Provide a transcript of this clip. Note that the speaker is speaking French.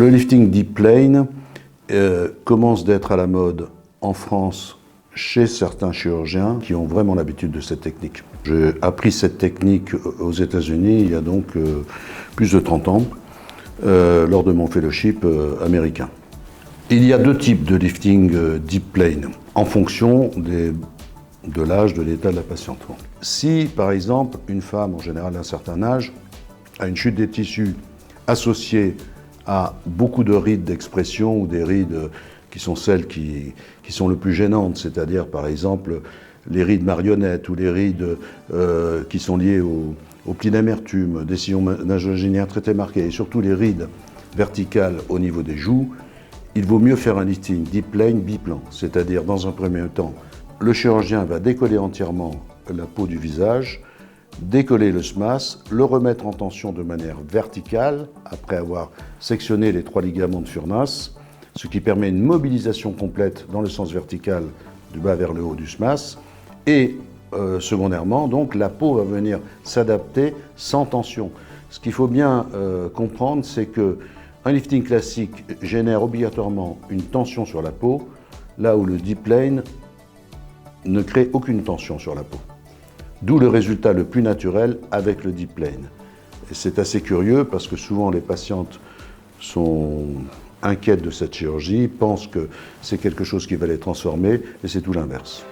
Le lifting deep plane commence d'être à la mode en France chez certains chirurgiens qui ont vraiment l'habitude de cette technique. J'ai appris cette technique aux États-Unis il y a donc plus de 30 ans, lors de mon fellowship américain. Il y a deux types de lifting deep plane en fonction de l'âge, de l'état de la patiente. Si, par exemple, une femme, en général d'un certain âge, a une chute des tissus associée à beaucoup de rides d'expression ou des rides qui sont celles qui sont le plus gênantes, c'est-à-dire, par exemple, les rides marionnettes ou les rides qui sont liées au pli d'amertume, des sillons nasogéniens très marqués, et surtout les rides verticales au niveau des joues, il vaut mieux faire un lifting deep plane biplan, c'est-à-dire, dans un premier temps, le chirurgien va décoller entièrement la peau du visage, décoller le SMAS, le remettre en tension de manière verticale, après avoir sectionné les 3 ligaments de Furness, ce qui permet une mobilisation complète dans le sens vertical du bas vers le haut du SMAS. Et secondairement, donc, la peau va venir s'adapter sans tension. Ce qu'il faut bien comprendre, c'est qu'un lifting classique génère obligatoirement une tension sur la peau, là où le deep plane ne crée aucune tension sur la peau. D'où le résultat le plus naturel avec le deep plane. Et c'est assez curieux parce que souvent les patientes sont inquiètes de cette chirurgie, pensent que c'est quelque chose qui va les transformer, et c'est tout l'inverse.